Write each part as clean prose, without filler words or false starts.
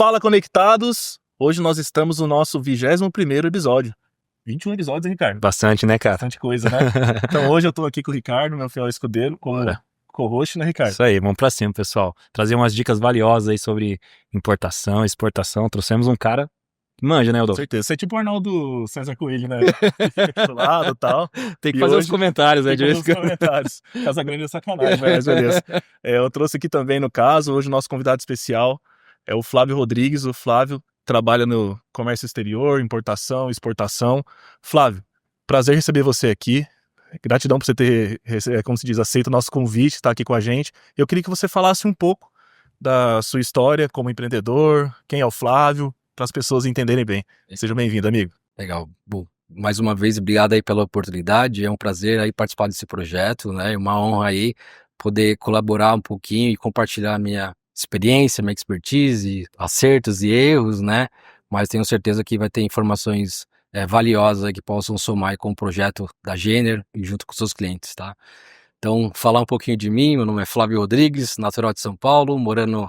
Fala, conectados! Hoje nós estamos no nosso 21º episódio. 21 episódios, hein, Ricardo? Bastante, né, cara? Bastante coisa, né? Então hoje eu tô aqui com o Ricardo, meu fiel escudeiro, como co-host, né, Ricardo? Isso aí, vamos pra cima, pessoal. Trazer umas dicas valiosas aí sobre importação, exportação. Trouxemos um cara que manja, né, Com Eudô? certeza. Você é tipo o Arnaldo César Coelho, né? Que fica aqui do lado e tal. Tem que E fazer os hoje comentários, né, tem de que fazer vez os em quando. comentários. Casa Grande é sacanagem, mas beleza. Eu trouxe aqui também, no caso, hoje o nosso convidado especial é o Flávio Rodrigues. O Flávio trabalha no comércio exterior, importação, exportação. Flávio, prazer receber você aqui. Gratidão por você ter, como se diz, aceito o nosso convite, estar aqui com a gente. Eu queria que você falasse um pouco da sua história como empreendedor, quem é o Flávio, para as pessoas entenderem bem. Seja bem-vindo, amigo. Legal. Bom, mais uma vez, obrigado aí pela oportunidade. É um prazer aí participar desse projeto, né? É uma honra aí poder colaborar um pouquinho e compartilhar minha experiência, minha expertise, acertos e erros, né? Mas tenho certeza que vai ter informações valiosas aí que possam somar aí com o projeto da Jenner e junto com seus clientes, tá? Então, falar um pouquinho de mim. Meu nome é Flávio Rodrigues, natural de São Paulo, morando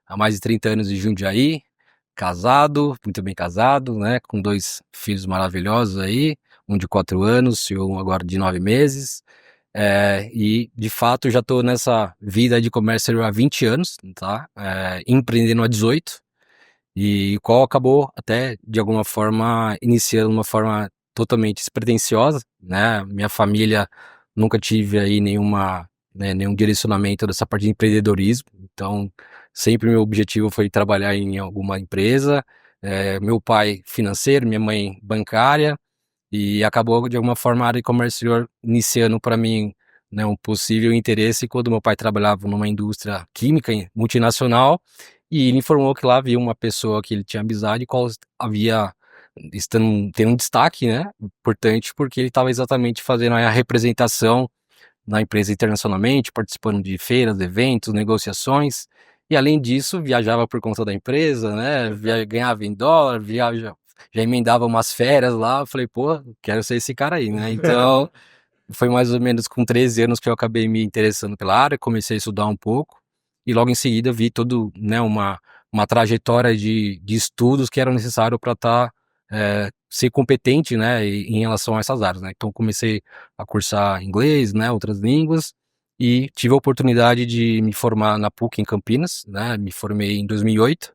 há mais de 30 anos em Jundiaí. Casado, muito bem casado, né? Com 2 filhos maravilhosos aí, um de 4 anos e um agora de 9 meses. E de fato já estou nessa vida de comércio há 20 anos, tá? Empreendendo há 18, e o qual acabou até de alguma forma iniciando uma forma totalmente despretensiosa, né? Minha família nunca tive aí nenhum direcionamento dessa parte de empreendedorismo, então sempre meu objetivo foi trabalhar em alguma empresa. Meu pai financeiro, minha mãe bancária, e acabou de alguma forma a área de comércio exterior iniciando para mim, né, um possível interesse quando meu pai trabalhava numa indústria química multinacional, e ele informou que lá havia uma pessoa que ele tinha amizade, qual havia tendo um destaque, né, importante, porque ele estava exatamente fazendo a representação na empresa internacionalmente, participando de feiras, eventos, negociações, e além disso viajava por conta da empresa, né, ganhava em dólar, já emendava umas férias lá. Eu falei, pô, quero ser esse cara aí, né? Então, foi mais ou menos com 13 anos que eu acabei me interessando pela área, comecei a estudar um pouco, e logo em seguida vi todo, né, uma trajetória de estudos que eram necessários para ser competente, né, em relação a essas áreas, né? Então, comecei a cursar inglês, né, outras línguas, e tive a oportunidade de me formar na PUC em Campinas, né? Me formei em 2008.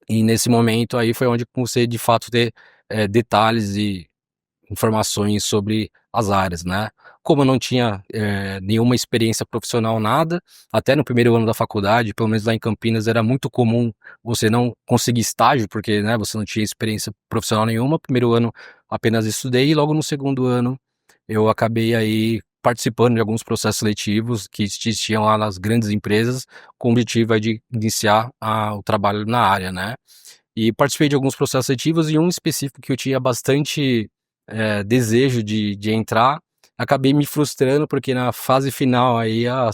E nesse momento aí foi onde comecei de fato ter detalhes e informações sobre as áreas, né. Como eu não tinha nenhuma experiência profissional, nada, até no primeiro ano da faculdade, pelo menos lá em Campinas, era muito comum você não conseguir estágio, porque, né, você não tinha experiência profissional nenhuma. Primeiro ano apenas estudei, e logo no segundo ano eu acabei aí participando de alguns processos seletivos que existiam lá nas grandes empresas, com o objetivo aí de iniciar o trabalho na área, né. E participei de alguns processos seletivos, e um específico que eu tinha bastante desejo de entrar, acabei me frustrando, porque na fase final aí a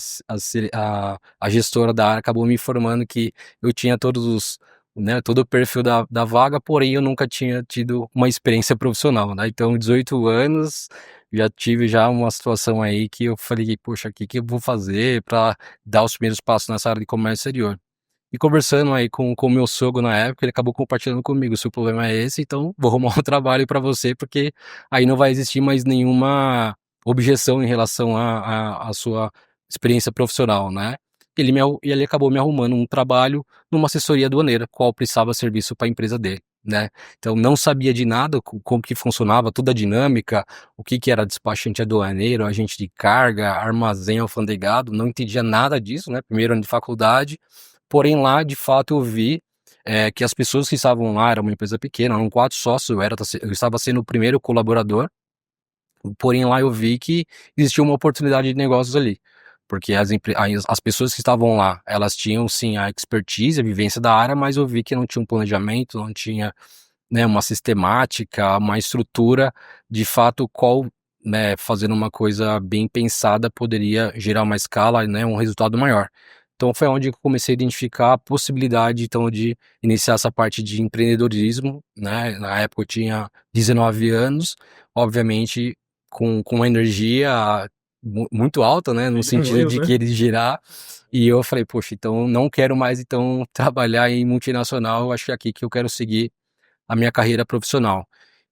gestora da área acabou me informando que eu tinha todo o perfil da vaga, porém eu nunca tinha tido uma experiência profissional, né. Então 18 anos, já tive uma situação aí que eu falei: "Poxa, o que que eu vou fazer para dar os primeiros passos nessa área de comércio exterior?". E conversando aí com o meu sogro na época, ele acabou compartilhando comigo: "Se o problema é esse, então vou arrumar um trabalho para você, porque aí não vai existir mais nenhuma objeção em relação à sua experiência profissional", né. E ele acabou me arrumando um trabalho numa assessoria aduaneira, qual prestava serviço para a empresa dele, né. Então não sabia de nada, como que funcionava toda a dinâmica, o que que era despachante aduaneiro, agente de carga, armazém alfandegado, não entendia nada disso, né, primeiro ano de faculdade. Porém lá, de fato, eu vi que as pessoas que estavam lá, era uma empresa pequena, eram 4 sócios, eu estava sendo o primeiro colaborador, porém lá eu vi que existia uma oportunidade de negócios ali, porque as pessoas que estavam lá, elas tinham sim a expertise, a vivência da área, mas eu vi que não tinha um planejamento, não tinha, né, uma sistemática, uma estrutura, de fato, né, fazendo uma coisa bem pensada poderia gerar uma escala, né, um resultado maior. Então foi onde eu comecei a identificar a possibilidade, então, de iniciar essa parte de empreendedorismo, né. Na época eu tinha 19 anos, obviamente com uma energia muito alta, né, no Meu sentido Deus, de né? querer girar, E eu falei, poxa, então não quero mais então trabalhar em multinacional, acho que é aqui que eu quero seguir a minha carreira profissional.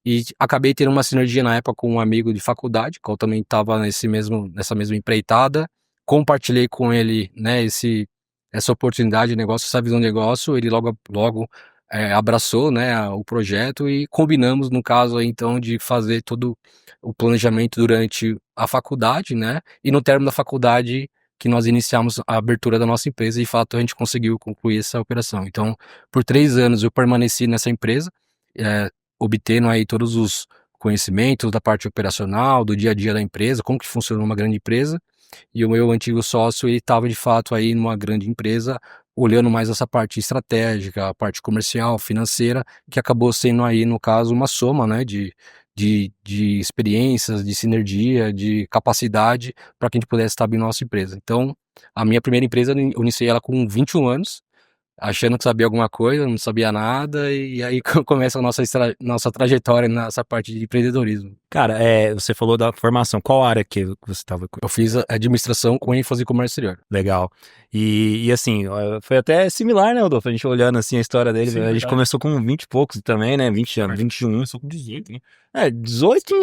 E acabei tendo uma sinergia na época com um amigo de faculdade, que eu também estava nessa mesma empreitada, compartilhei com ele, né, essa oportunidade de negócio, essa visão de negócio, ele logo abraçou, né, o projeto e combinamos, no caso aí, então, de fazer todo o planejamento durante a faculdade, né, e no término da faculdade que nós iniciamos a abertura da nossa empresa e, de fato, a gente conseguiu concluir essa operação. Então, por 3 anos eu permaneci nessa empresa, é, obtendo aí todos os conhecimentos da parte operacional, do dia a dia da empresa, como que funciona uma grande empresa, e o meu antigo sócio, ele estava de fato aí numa grande empresa, olhando mais essa parte estratégica, a parte comercial, financeira, que acabou sendo aí, no caso, uma soma, né, de experiências, de sinergia, de capacidade, para que a gente pudesse estar bem na nossa empresa. Então, a minha primeira empresa, eu iniciei ela com 21 anos, achando que sabia alguma coisa, não sabia nada, e aí começa a nossa trajetória nessa parte de empreendedorismo. Cara, você falou da formação. Qual área que você estava? Eu fiz administração com ênfase em comércio exterior. Legal. E assim, foi até similar, né, Rodolfo? A gente olhando assim a história dele. Sim, a gente verdade. começou com 20 e poucos também, né? 20 anos, Mas 21. Começou com 18, né? 18.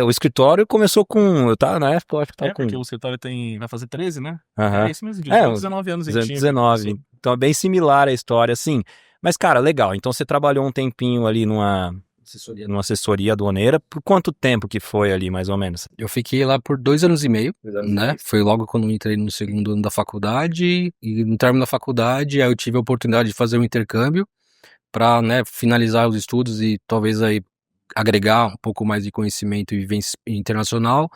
O escritório começou com. Eu tava na época, eu acho que tava com. Porque o escritório vai fazer 13, né? Aham. É isso mesmo, 18, 19 anos a gente tinha. 19. Então é bem similar a história, assim. Mas, cara, legal. Então você trabalhou um tempinho ali numa assessoria aduaneira. Por quanto tempo que foi ali, mais ou menos? Eu fiquei lá por 2 anos e meio, 2 anos e né? meio. Foi logo quando eu entrei no segundo ano da faculdade, e no término da faculdade, aí eu tive a oportunidade de fazer um intercâmbio para, né, finalizar os estudos e talvez aí agregar um pouco mais de conhecimento e vivência internacional.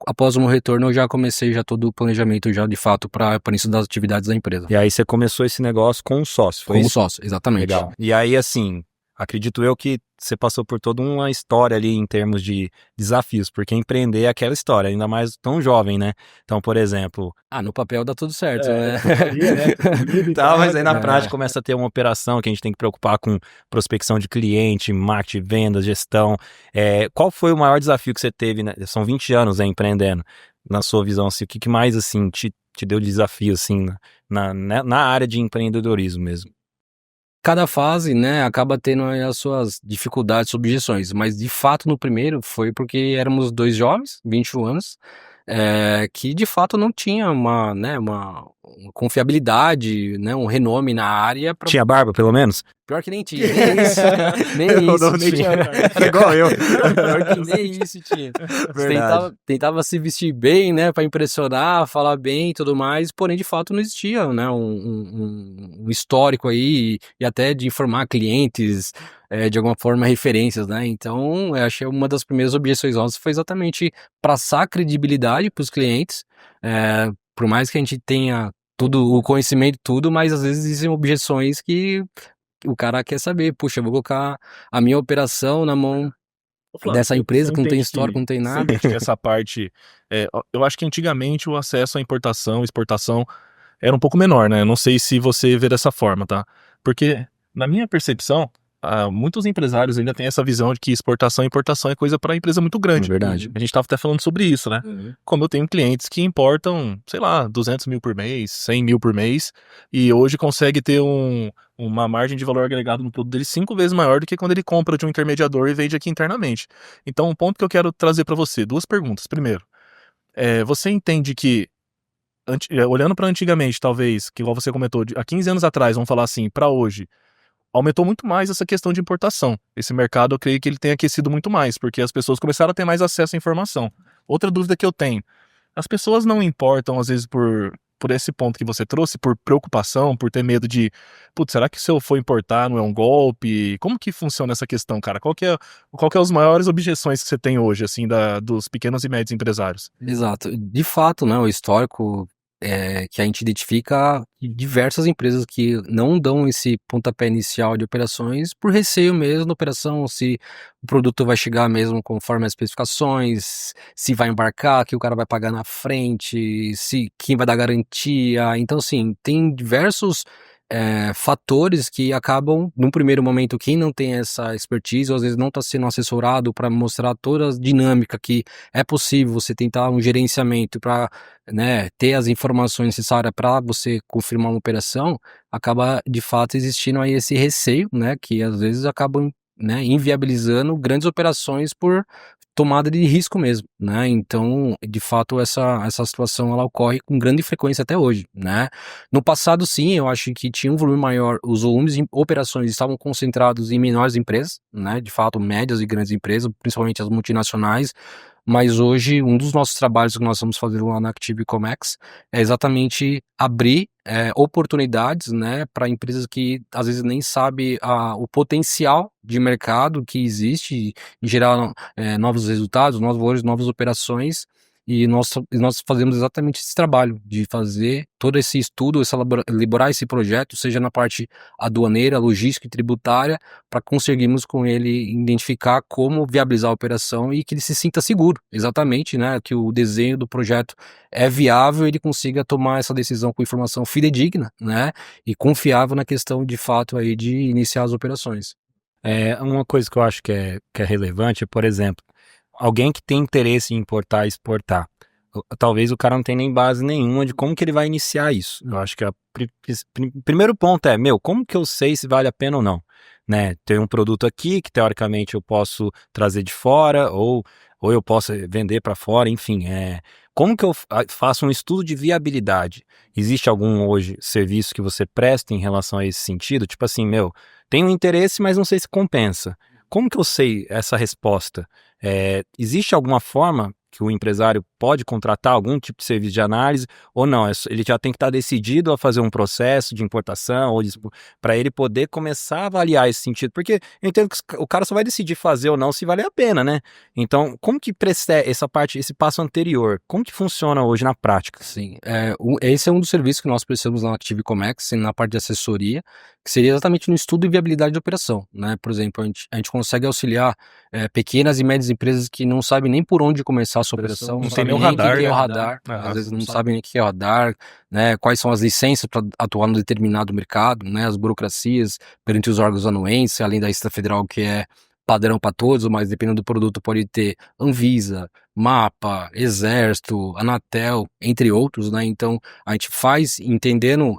Após o meu retorno, eu já comecei todo o planejamento já de fato para início das atividades da empresa. E aí você começou esse negócio com um sócio, foi Como isso? sócio, exatamente. Legal. E aí, assim, acredito eu que você passou por toda uma história ali em termos de desafios, porque empreender é aquela história, ainda mais tão jovem, né? Então, por exemplo... No papel dá tudo certo, né? Tá, mas aí na prática começa a ter uma operação que a gente tem que preocupar com prospecção de cliente, marketing, vendas, gestão. Qual foi o maior desafio que você teve, né? São 20 anos, né, empreendendo, na sua visão, assim, o que mais, assim, te deu desafio, assim, na área de empreendedorismo mesmo? Cada fase, né, acaba tendo aí as suas dificuldades, objeções, mas de fato no primeiro foi porque éramos 2 jovens, 21 anos, que de fato não tinha uma confiabilidade, né, um renome na área pra... Tinha barba, pelo menos? Pior que nem tinha, nem isso, nem isso tinha. Igual eu. Pior que nem isso tinha. Verdade. Tentava se vestir bem, né, para impressionar, falar bem e tudo mais, porém de fato não existia, né, um histórico aí e até de informar clientes, de alguma forma referências, né, então eu achei uma das primeiras objeções nossas foi exatamente passar credibilidade para os clientes, por mais que a gente tenha tudo, o conhecimento tudo, mas às vezes existem objeções que o cara quer saber, puxa, eu vou colocar a minha operação na mão dessa empresa que não tem histórico, não tem nada. Você entende que essa parte, eu acho que antigamente o acesso à importação, exportação era um pouco menor, né? Eu não sei se você vê dessa forma, tá? Porque, na minha percepção, muitos empresários ainda têm essa visão de que exportação e importação é coisa para empresa muito grande. Verdade. A gente estava até falando sobre isso, né? Como eu tenho clientes que importam, sei lá, 200 mil por mês, 100 mil por mês, e hoje consegue ter uma margem de valor agregado no produto dele 5 vezes maior do que quando ele compra de um intermediador e vende aqui internamente. Então, um ponto que eu quero trazer para você, 2 perguntas. Primeiro, você entende que, olhando para antigamente, talvez, que igual você comentou, há 15 anos atrás, vamos falar assim, para hoje, aumentou muito mais essa questão de importação. Esse mercado, eu creio que ele tem aquecido muito mais, porque as pessoas começaram a ter mais acesso à informação. Outra dúvida que eu tenho, as pessoas não importam, às vezes, por esse ponto que você trouxe, por preocupação, por ter medo de, putz, será que se eu for importar não é um golpe? Como que funciona essa questão, cara? Qual que é as maiores objeções que você tem hoje, assim, dos pequenos e médios empresários? Exato. De fato, né, o histórico que a gente identifica diversas empresas que não dão esse pontapé inicial de operações por receio mesmo da operação, se o produto vai chegar mesmo conforme as especificações, se vai embarcar, que o cara vai pagar na frente, se quem vai dar garantia. Então, assim, tem diversos fatores que acabam, num primeiro momento, quem não tem essa expertise, ou às vezes não está sendo assessorado para mostrar toda a dinâmica que é possível você tentar um gerenciamento para, né, ter as informações necessárias para você confirmar uma operação, acaba de fato existindo aí esse receio, né, que às vezes acabam, né, inviabilizando grandes operações por tomada de risco mesmo, né? Então, de fato, essa situação ela ocorre com grande frequência até hoje, né? No passado, sim, eu acho que tinha um volume maior, os volumes de operações estavam concentrados em menores empresas, né? De fato, médias e grandes empresas, principalmente as multinacionais, mas hoje um dos nossos trabalhos que nós vamos fazer lá na Active Comex é exatamente abrir oportunidades, né, para empresas que às vezes nem sabem o potencial de mercado que existe em gerar novos resultados, novos valores, novas operações. E nós fazemos exatamente esse trabalho de fazer todo esse estudo, elaborar esse projeto, seja na parte aduaneira, logística e tributária, para conseguirmos com ele identificar como viabilizar a operação e que ele se sinta seguro, exatamente, né, que o desenho do projeto é viável e ele consiga tomar essa decisão com informação fidedigna, né, e confiável na questão de fato aí de iniciar as operações. Uma coisa que eu acho que é relevante é, por exemplo, alguém que tem interesse em importar e exportar. Talvez o cara não tenha nem base nenhuma de como que ele vai iniciar isso. Eu acho que o primeiro ponto é, como que eu sei se vale a pena ou não? Né? Tem um produto aqui que teoricamente eu posso trazer de fora ou eu posso vender para fora, enfim. Como que eu faço um estudo de viabilidade? Existe algum hoje serviço que você presta em relação a esse sentido? Tipo assim, tenho um interesse, mas não sei se compensa. Como que eu sei essa resposta? Existe alguma forma que o empresário pode contratar algum tipo de serviço de análise ou não? Ele já tem que estar decidido a fazer um processo de importação ou para ele poder começar a avaliar esse sentido, porque eu entendo que o cara só vai decidir fazer ou não se valer a pena, né? Então, como que essa parte, esse passo anterior, como que funciona hoje na prática? Sim, esse é um dos serviços que nós prestamos na Active Comex, na parte de assessoria, que seria exatamente no estudo de viabilidade de operação, né? Por exemplo, a gente consegue auxiliar pequenas e médias empresas que não sabem nem por onde começar a sua operação, não tem nem o radar, o que é né? o radar, às vezes não sabem nem o que é o radar, né? Quais são as licenças para atuar no determinado mercado, né? As burocracias perante os órgãos anuentes, além da Receita Federal, que é padrão para todos, mas dependendo do produto pode ter Anvisa, MAPA, Exército, Anatel, entre outros, né? Então a gente faz entendendo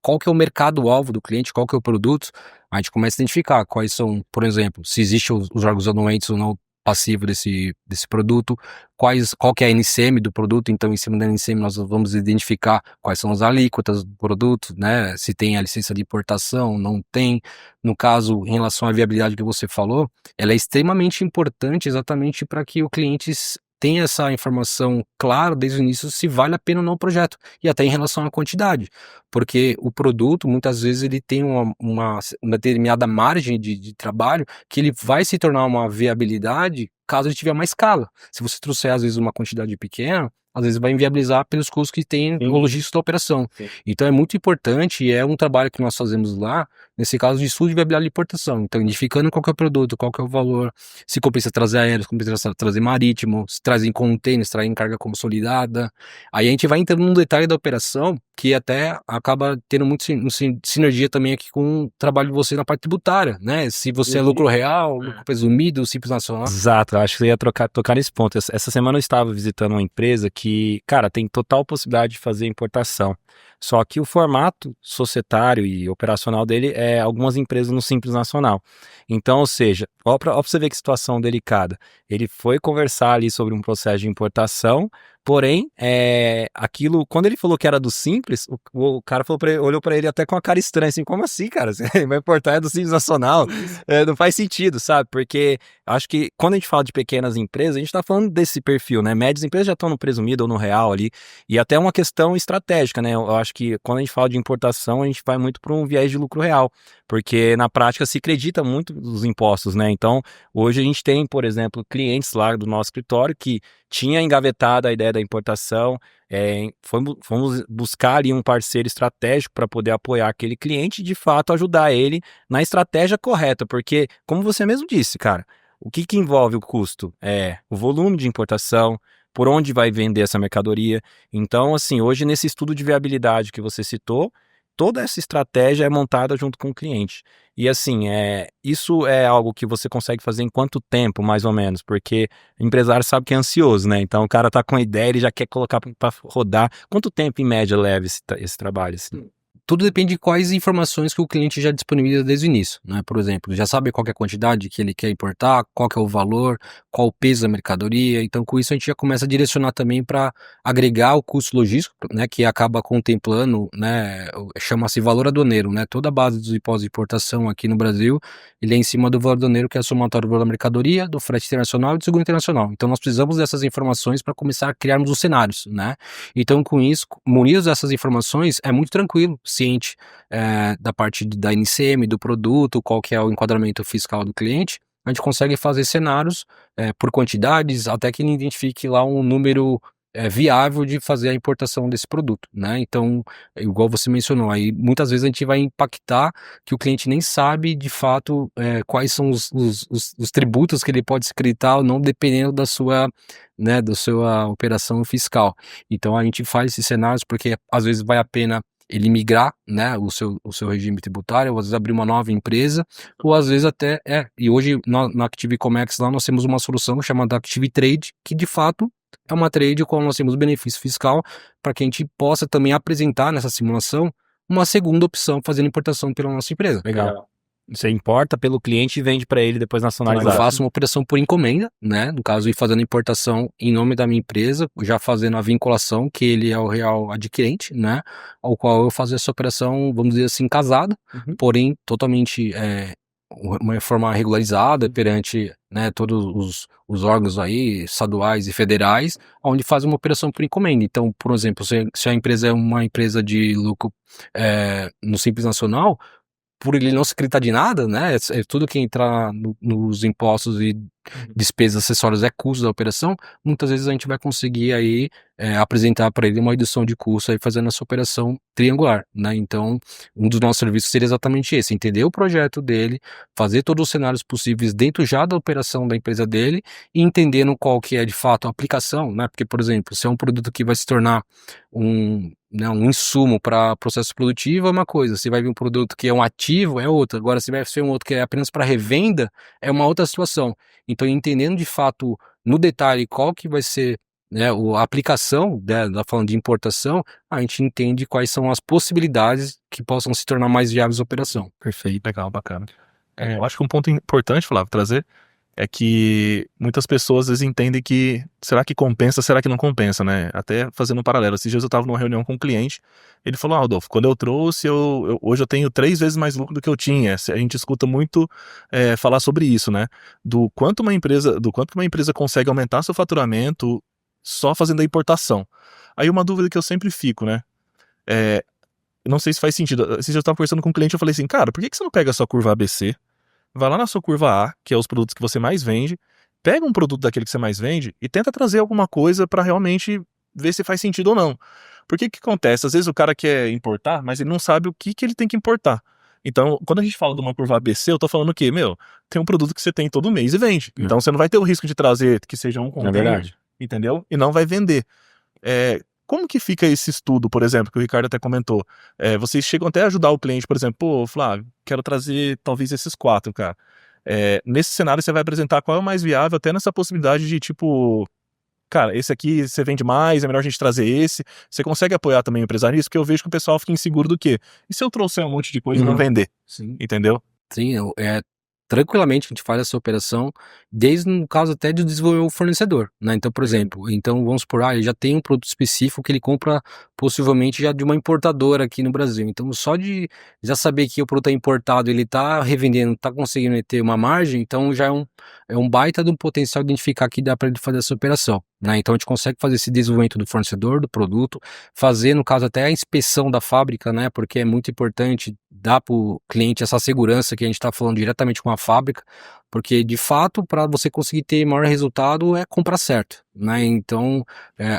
qual que é o mercado-alvo do cliente, qual que é o produto, a gente começa a identificar quais são, por exemplo, se existem os órgãos anuentes ou não passivo desse produto, qual que é a NCM do produto, então em cima da NCM nós vamos identificar quais são as alíquotas do produto, né, se tem a licença de importação, não tem. No caso, em relação à viabilidade que você falou, ela é extremamente importante exatamente para que o cliente tenha essa informação clara desde o início se vale a pena ou não o projeto, e até em relação à quantidade, porque o produto muitas vezes ele tem uma determinada margem de trabalho que ele vai se tornar uma viabilidade caso ele tiver uma escala. Se você trouxer às vezes uma quantidade pequena, às vezes vai inviabilizar pelos custos que tem o logístico da operação. Sim. Então é muito importante e é um trabalho que nós fazemos lá, nesse caso de estudo de viabilidade de importação. Então identificando qual que é o produto, qual que é o valor, se compensa trazer aéreo, se compensa trazer marítimo, se traz em container, se traz em carga consolidada. Aí a gente vai entrando num detalhe da operação que até acaba tendo muito sinergia também aqui com o trabalho de você na parte tributária, né? Se você é lucro real, lucro presumido, simples nacional. Exato, acho que você ia tocar nesse ponto. Essa semana eu estava visitando uma empresa que, cara, tem total possibilidade de fazer importação. Só que o formato societário e operacional dele é algumas empresas no Simples Nacional. Então, ou seja, ó pra você ver que situação delicada. Ele foi conversar ali sobre um processo de importação, porém, aquilo, quando ele falou que era do Simples, o cara falou olhou para ele até com a cara estranha, assim, como assim, cara? Você vai importar do Simples Nacional? Não faz sentido, sabe? Porque acho que quando a gente fala de pequenas empresas, a gente está falando desse perfil, né? Médias empresas já estão no presumido ou no real ali, e até uma questão estratégica, né? Eu acho que quando a gente fala de importação, a gente vai muito para um viés de lucro real, porque na prática se acredita muito nos impostos, né? Então, hoje a gente tem, por exemplo, clientes lá do nosso escritório que tinha engavetado a ideia da importação, fomos buscar ali um parceiro estratégico para poder apoiar aquele cliente e, de fato, ajudar ele na estratégia correta, porque, como você mesmo disse, cara, o que envolve o custo? O volume de importação, por onde vai vender essa mercadoria. Então, assim, hoje nesse estudo de viabilidade que você citou, toda essa estratégia é montada junto com o cliente. E assim, isso é algo que você consegue fazer em quanto tempo, mais ou menos? Porque o empresário sabe que é ansioso, né? Então o cara tá com a ideia, ele já quer colocar para rodar. Quanto tempo, em média, leva esse trabalho? Assim? Tudo depende de quais informações que o cliente já disponibiliza desde o início, né? Por exemplo, já sabe qual que é a quantidade que ele quer importar, qual que é o valor, qual o peso da mercadoria. Então, com isso, a gente já começa a direcionar também para agregar o custo logístico, né? Que acaba contemplando, né? Chama-se valor aduaneiro, né? Toda a base dos impostos de importação aqui no Brasil, ele é em cima do valor aduaneiro, que é a somatória do valor da mercadoria, do frete internacional e do seguro internacional. Então, nós precisamos dessas informações para começar a criarmos os cenários, né? Então, com isso, munidos dessas informações, é muito tranquilo, ciente da parte da NCM, do produto, qual que é o enquadramento fiscal do cliente, a gente consegue fazer cenários por quantidades, até que ele identifique lá um número viável de fazer a importação desse produto, né? Então, igual você mencionou, aí muitas vezes a gente vai impactar que o cliente nem sabe de fato quais são os tributos que ele pode se creditar ou não, dependendo da sua, né, da sua operação fiscal. Então, a gente faz esses cenários porque às vezes vai a pena ele migrar, né, o seu regime tributário, ou às vezes abrir uma nova empresa, ou às vezes até, e hoje na Active Comex lá nós temos uma solução chamada Active Trade, que de fato é uma trade com nós temos benefício fiscal para que a gente possa também apresentar nessa simulação uma segunda opção fazendo importação pela nossa empresa. Legal. Você importa pelo cliente e vende para ele depois Eu nacionalizado. faço uma operação por encomenda, né? No caso, ir fazendo importação em nome da minha empresa, já fazendo a vinculação, que ele é o real adquirente, né? Ao qual eu faço essa operação, vamos dizer assim, casada, porém totalmente uma forma regularizada perante, né, todos os órgãos aí, estaduais e federais, onde faz uma operação por encomenda. Então, por exemplo, se a empresa é uma empresa de lucro no Simples Nacional, por ele não se creditar de nada, né? Tudo que entrar nos impostos e despesas acessórias é custo da operação. Muitas vezes a gente vai conseguir aí apresentar para ele uma redução de custo aí fazendo essa operação triangular, né? Então, um dos nossos serviços seria exatamente esse: entender o projeto dele, fazer todos os cenários possíveis dentro já da operação da empresa dele e entendendo qual que é de fato a aplicação, né? Porque, por exemplo, se é um produto que vai se tornar um insumo para processo produtivo é uma coisa, se vai vir um produto que é um ativo é outra, agora se vai ser um outro que é apenas para revenda é uma outra situação. Então, entendendo de fato no detalhe qual que vai ser, né, a aplicação, né, falando de importação, a gente entende quais são as possibilidades que possam se tornar mais viáveis a operação. Perfeito, legal, bacana. Eu acho que um ponto importante, Flávio, trazer é que muitas pessoas às vezes entendem que será que compensa, será que não compensa, né? Até fazendo um paralelo, esses dias eu estava numa reunião com um cliente, ele falou: Rodolfo, quando eu trouxe, hoje eu tenho 3 vezes mais lucro do que eu tinha. A gente escuta muito falar sobre isso, né? Do quanto uma empresa consegue aumentar seu faturamento só fazendo a importação. Aí uma dúvida que eu sempre fico, né? Não sei se faz sentido. Esses dias eu estava conversando com um cliente, eu falei assim: cara, por que você não pega a sua curva ABC? Vai lá na sua curva A, que é os produtos que você mais vende, pega um produto daquele que você mais vende e tenta trazer alguma coisa para realmente ver se faz sentido ou não. Porque o que acontece? Às vezes o cara quer importar, mas ele não sabe o que ele tem que importar. Então, quando a gente fala de uma curva ABC, eu tô falando o quê? Tem um produto que você tem todo mês e vende. Então você não vai ter o risco de trazer que seja um container, verdade. entendeu? E não vai vender. Como que fica esse estudo, por exemplo, que o Ricardo até comentou? Vocês chegam até a ajudar o cliente, por exemplo, pô, Flávio, quero trazer talvez esses 4, cara. Nesse cenário você vai apresentar qual é o mais viável, até nessa possibilidade de tipo, cara, esse aqui você vende mais, é melhor a gente trazer esse. Você consegue apoiar também o empresário nisso? Porque eu vejo que o pessoal fica inseguro do quê? E se eu trouxer um monte de coisa e não vender? Sim. Entendeu? Sim, tranquilamente a gente faz essa operação, desde no caso até de desenvolver o fornecedor, né? Então, por exemplo, vamos supor, ele já tem um produto específico que ele compra possivelmente já de uma importadora aqui no Brasil. Então, só de já saber que o produto é importado, ele está revendendo, está conseguindo ter uma margem, então já é um baita de um potencial identificar que dá para ele fazer essa operação, né? Então, a gente consegue fazer esse desenvolvimento do fornecedor, do produto, fazer, no caso, até a inspeção da fábrica, né? Porque é muito importante dar para o cliente essa segurança que a gente está falando diretamente com a fábrica, porque de fato para você conseguir ter maior resultado é comprar certo, né? Então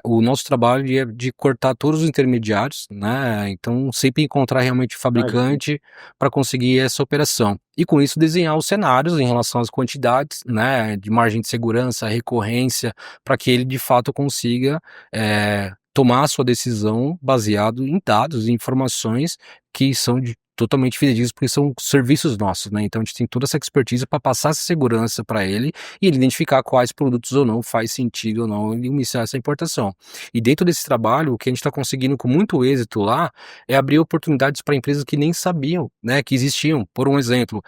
o nosso trabalho é de cortar todos os intermediários, né? Então sempre encontrar realmente o fabricante para conseguir essa operação e com isso desenhar os cenários em relação às quantidades, né? De margem de segurança, recorrência, para que ele de fato consiga tomar a sua decisão baseado em dados e informações que são totalmente fidedignos, porque são serviços nossos, né? Então a gente tem toda essa expertise para passar essa segurança para ele e ele identificar quais produtos ou não faz sentido ou não iniciar essa importação. E dentro desse trabalho, o que a gente está conseguindo com muito êxito lá é abrir oportunidades para empresas que nem sabiam, né, que existiam. Por um exemplo,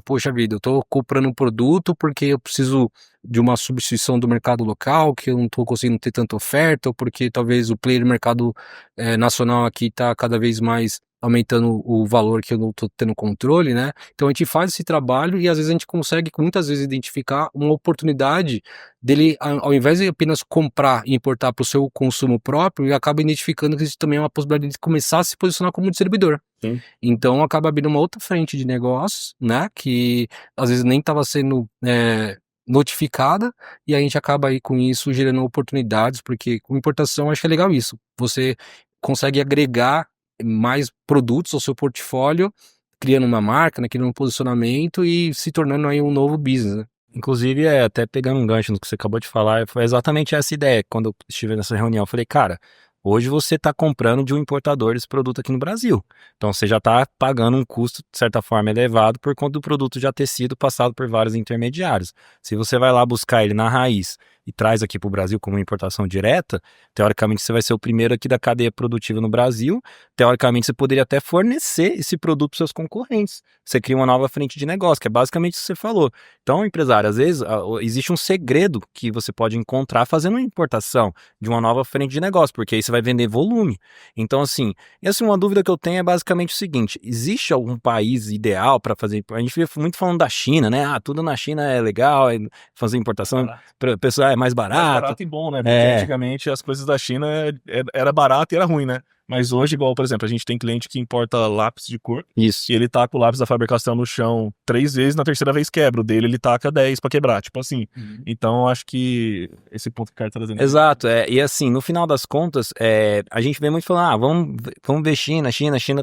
poxa vida, eu estou comprando um produto porque eu preciso de uma substituição do mercado local, que eu não estou conseguindo ter tanta oferta, ou porque talvez o player do mercado nacional aqui está cada vez mais aumentando o valor que eu não estou tendo controle, né? Então a gente faz esse trabalho e às vezes a gente consegue muitas vezes identificar uma oportunidade dele, ao invés de apenas comprar e importar para o seu consumo próprio, ele acaba identificando que isso também é uma possibilidade de começar a se posicionar como distribuidor. Sim. Então acaba abrindo uma outra frente de negócios, né? Que às vezes nem estava sendo notificada, e a gente acaba aí com isso gerando oportunidades, porque com importação acho que é legal isso. Você consegue agregar mais produtos ao seu portfólio, criando uma marca, né, criando um posicionamento e se tornando aí um novo business, né? Inclusive, até pegando um gancho no que você acabou de falar, foi exatamente essa ideia. Quando eu estive nessa reunião, eu falei, cara, hoje você está comprando de um importador esse produto aqui no Brasil. Então você já está pagando um custo, de certa forma, elevado por conta do produto já ter sido passado por vários intermediários. Se você vai lá buscar ele na raiz e traz aqui para o Brasil como importação direta, teoricamente você vai ser o primeiro aqui da cadeia produtiva no Brasil. Teoricamente você poderia até fornecer esse produto para seus concorrentes. Você cria uma nova frente de negócio, que é basicamente o que você falou. Então, empresário, às vezes existe um segredo que você pode encontrar fazendo uma importação de uma nova frente de negócio, porque aí você vai vender volume. Então, assim, uma dúvida que eu tenho é basicamente o seguinte: existe algum país ideal para fazer? A gente vê muito falando da China, né? Tudo na China é legal, fazer importação, pessoal, é mais barato. Mais barato e bom, né? Porque antigamente as coisas da China era barato e era ruim, né? Mas hoje, igual, por exemplo, a gente tem cliente que importa lápis de cor. Isso. E ele taca o lápis da fabricação no chão 3 vezes, na terceira vez quebra. O dele ele taca 10 pra quebrar, tipo assim. Então, acho que esse ponto que o cara tá trazendo. Exato, e assim, no final das contas, a gente vê muito falando, vamos ver China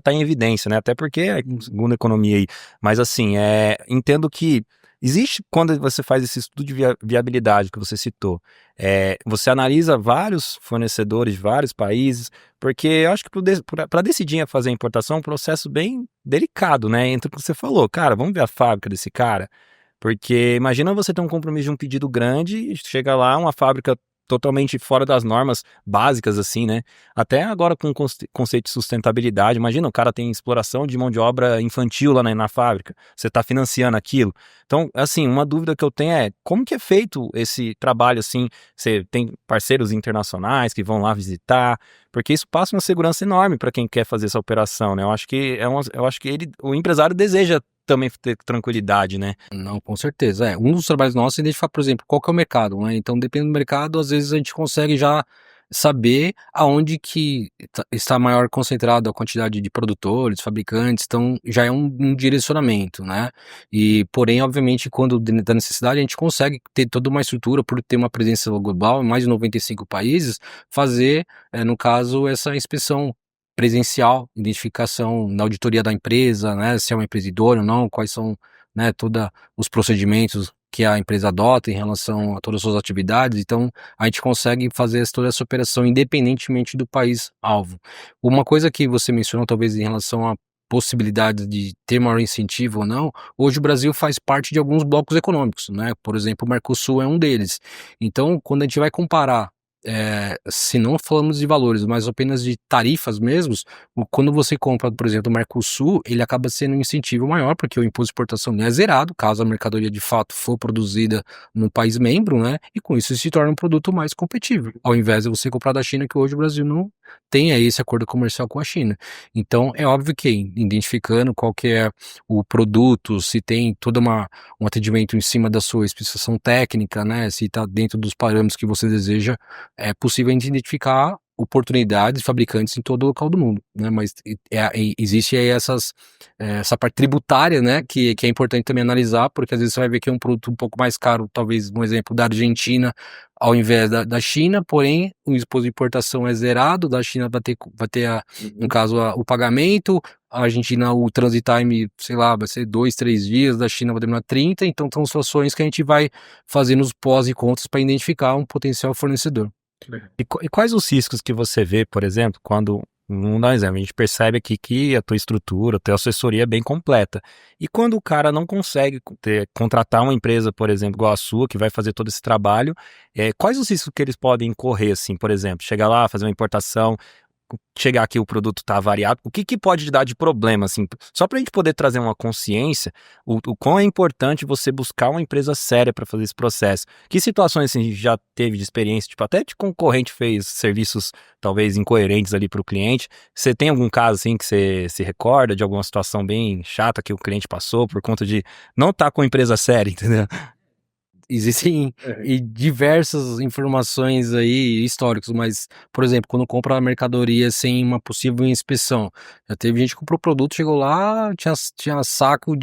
tá em evidência, né? Até porque é a segunda economia aí. Mas assim, entendo que existe, quando você faz esse estudo de viabilidade que você citou, você analisa vários fornecedores de vários países, porque eu acho que para decidir a fazer a importação é um processo bem delicado, né? Entre o que você falou, cara, vamos ver a fábrica desse cara, porque imagina você ter um compromisso de um pedido grande e chega lá uma fábrica totalmente fora das normas básicas, assim, né? Até agora com o conceito de sustentabilidade, imagina, o cara tem exploração de mão de obra infantil lá na fábrica, você está financiando aquilo. Então, assim, uma dúvida que eu tenho é, como que é feito esse trabalho, assim? Você tem parceiros internacionais que vão lá visitar, porque isso passa uma segurança enorme para quem quer fazer essa operação, né? Eu acho que o empresário deseja também ter tranquilidade, né? Não, com certeza. Um dos trabalhos nossos é identificar, por exemplo, qual que é o mercado, né? Então, dependendo do mercado, às vezes a gente consegue já saber aonde que está maior concentrado a quantidade de produtores, fabricantes, então já é um direcionamento, né? E, porém, obviamente, quando da necessidade, a gente consegue ter toda uma estrutura, por ter uma presença global em mais de 95 países, fazer, no caso, essa inspeção presencial, identificação na auditoria da empresa, né, se é uma empresa idônea ou não, quais são, né, todos os procedimentos que a empresa adota em relação a todas as suas atividades. Então a gente consegue fazer toda essa operação independentemente do país alvo. Uma coisa que você mencionou talvez em relação a possibilidade de ter maior incentivo ou não, hoje o Brasil faz parte de alguns blocos econômicos, né? Por exemplo, o Mercosul é um deles. Então, quando a gente vai comparar, se não falamos de valores, mas apenas de tarifas mesmos, quando você compra, por exemplo, o Mercosul, ele acaba sendo um incentivo maior, porque o imposto de exportação é zerado, caso a mercadoria de fato for produzida no país membro, né? E com isso se torna um produto mais competitivo, ao invés de você comprar da China, que hoje o Brasil não tem aí esse acordo comercial com a China. Então, é óbvio que identificando qual que é o produto, se tem todo um atendimento em cima da sua especificação técnica, né? Se está dentro dos parâmetros que você deseja, é possível a gente identificar oportunidades de fabricantes em todo o local do mundo, né? Mas existe aí essa parte tributária, né? Que é importante também analisar, porque às vezes você vai ver que é um produto um pouco mais caro, talvez um exemplo da Argentina, ao invés da China, porém o imposto de importação é zerado, da China vai ter no caso, o pagamento, a Argentina, o transit time, sei lá, vai ser 2, 3 dias, da China vai demorar 30, então são situações que a gente vai fazendo os pós e contras para identificar um potencial fornecedor. E quais os riscos que você vê, por exemplo, quando, vamos dar um exemplo, a gente percebe aqui que a tua estrutura, a tua assessoria é bem completa. E quando o cara não consegue contratar uma empresa, por exemplo, igual a sua, que vai fazer todo esse trabalho, quais os riscos que eles podem incorrer, assim, por exemplo, chegar lá, fazer uma importação, chegar aqui o produto tá variado, o que pode dar de problema, assim, só pra gente poder trazer uma consciência, o quão é importante você buscar uma empresa séria para fazer esse processo. Que situações assim, a gente já teve de experiência, tipo, até de concorrente fez serviços talvez incoerentes ali para o cliente. Você tem algum caso assim que você se recorda de alguma situação bem chata que o cliente passou por conta de não estar com empresa séria, entendeu? Existem e diversas informações aí históricas, mas, por exemplo, quando compra a mercadoria sem uma possível inspeção, já teve gente que comprou produto, chegou lá, tinha saco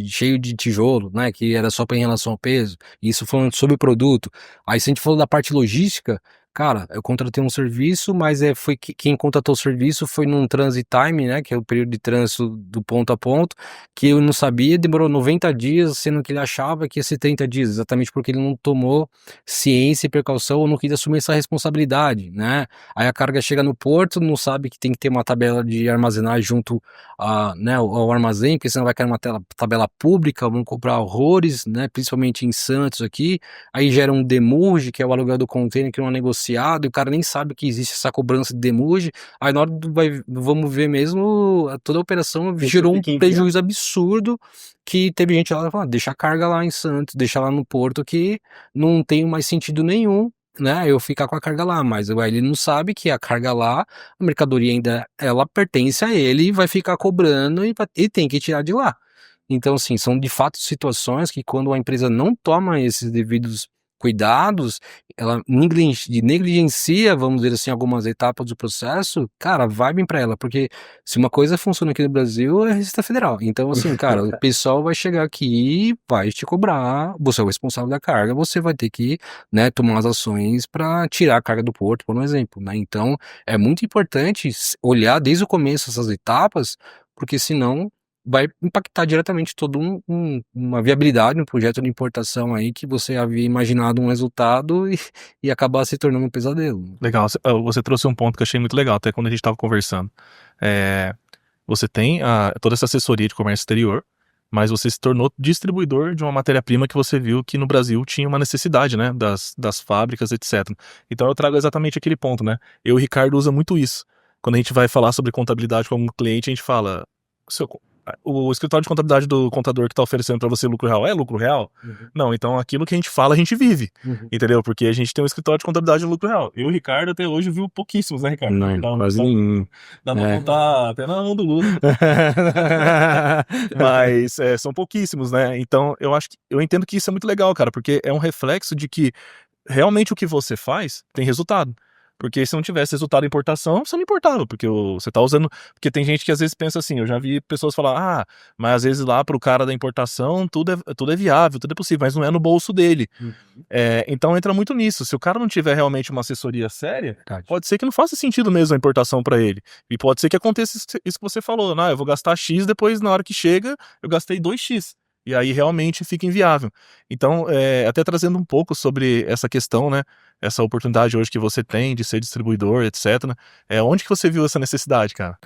cheio de tijolo, né, que era só para em relação ao peso, isso falando sobre o produto. Aí se a gente falou da parte logística, cara, eu contratei um serviço, mas foi quem contratou o serviço foi num transit time, né, que é o período de trânsito do ponto a ponto, que eu não sabia, demorou 90 dias, sendo que ele achava que ia ser 30 dias, exatamente porque ele não tomou ciência e precaução ou não quis assumir essa responsabilidade, né? Aí a carga chega no porto, não sabe que tem que ter uma tabela de armazenagem junto né, ao armazém, porque senão vai cair uma tabela pública, vão cobrar horrores, né, principalmente em Santos aqui, aí gera um demurge, que é o aluguel do container que não é negociado, e o cara nem sabe que existe essa cobrança de demurge, aí na hora vamos ver mesmo, toda a operação gerou um prejuízo absurdo, que teve gente lá falando, deixa a carga lá em Santos, deixa lá no porto que não tem mais sentido nenhum, né, eu ficar com a carga lá, mas ele não sabe que a carga lá, a mercadoria ainda, ela pertence a ele e vai ficar cobrando e tem que tirar de lá. Então, assim, são de fato situações que quando a empresa não toma esses devidos cuidados, ela negligencia, vamos dizer assim, algumas etapas do processo, cara, vai bem pra ela, porque se uma coisa funciona aqui no Brasil é a Receita Federal. Então, assim, cara, o pessoal vai chegar aqui e vai te cobrar, você é o responsável da carga, você vai ter que, né, tomar as ações para tirar a carga do porto, por um exemplo, né? Então, é muito importante olhar desde o começo essas etapas, porque senão vai impactar diretamente toda uma viabilidade, um projeto de importação aí que você havia imaginado um resultado e acabar se tornando um pesadelo. Legal, você trouxe um ponto que eu achei muito legal, até quando a gente estava conversando. Você tem toda essa assessoria de comércio exterior, mas você se tornou distribuidor de uma matéria-prima que você viu que no Brasil tinha uma necessidade, né, das fábricas, etc. Então eu trago exatamente aquele ponto, né? Eu e o Ricardo usa muito isso. Quando a gente vai falar sobre contabilidade com algum cliente, a gente fala, o escritório de contabilidade do contador que está oferecendo para você lucro real é lucro real? Uhum. Não, então aquilo que a gente fala, a gente vive, entendeu? Porque a gente tem um escritório de contabilidade de lucro real. Eu e o Ricardo até hoje viu pouquíssimos, né, Ricardo? Não, quase nenhum. Dá pra contar até na mão do Lula. Mas são pouquíssimos, né? Então eu entendo que isso é muito legal, cara, porque é um reflexo de que realmente o que você faz tem resultado. Porque se não tivesse resultado de importação, você não importava, porque você tá usando... Porque tem gente que às vezes pensa assim, eu já vi pessoas falar, mas às vezes lá pro cara da importação tudo é viável, tudo é possível, mas não é no bolso dele. Então entra muito nisso. Se o cara não tiver realmente uma assessoria séria, pode ser que não faça sentido mesmo a importação para ele. E pode ser que aconteça isso que você falou, eu vou gastar X, depois na hora que chega, eu gastei 2X. E aí realmente fica inviável. Então, até trazendo um pouco sobre essa questão, né? Essa oportunidade hoje que você tem de ser distribuidor, etc. Onde que você viu essa necessidade, cara?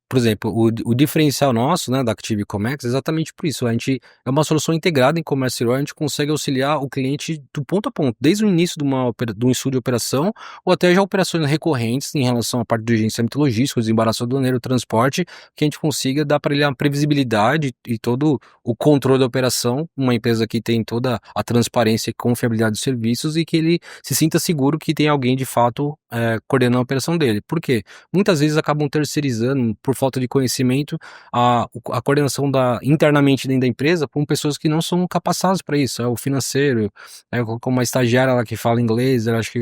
Por exemplo, o diferencial nosso, né, da Active Comex é exatamente por isso. A gente é uma solução integrada em comércio exterior, a gente consegue auxiliar o cliente do ponto a ponto, desde o início de um estudo de operação ou até já operações recorrentes em relação à parte do gerenciamento logístico, desembaraço aduaneiro, transporte, que a gente consiga dar para ele a previsibilidade e todo o controle da operação, uma empresa que tem toda a transparência e confiabilidade dos serviços e que ele se sinta seguro que tem alguém de fato coordenando a operação dele. Por quê? Muitas vezes acabam terceirizando, por falta de conhecimento, a coordenação internamente dentro da empresa com pessoas que não são capacitadas para isso. É o financeiro, como uma estagiária lá que fala inglês, ela acho que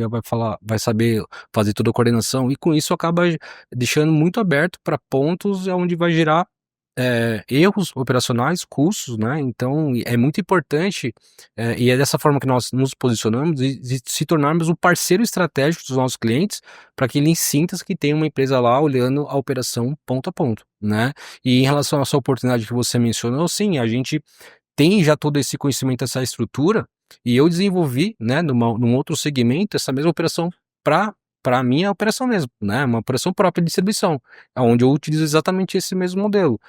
vai saber fazer toda a coordenação, e com isso acaba deixando muito aberto para pontos onde vai gerar erros operacionais, custos, né? Então é muito importante e é dessa forma que nós nos posicionamos de se tornarmos o parceiro estratégico dos nossos clientes para que eles sintam que tem uma empresa lá olhando a operação ponto a ponto, né? E em relação à sua oportunidade que você mencionou, sim, a gente tem já todo esse conhecimento, essa estrutura, e eu desenvolvi, né, num outro segmento, essa mesma operação para a minha operação mesmo, né? Uma operação própria de distribuição, onde eu utilizo exatamente esse mesmo modelo,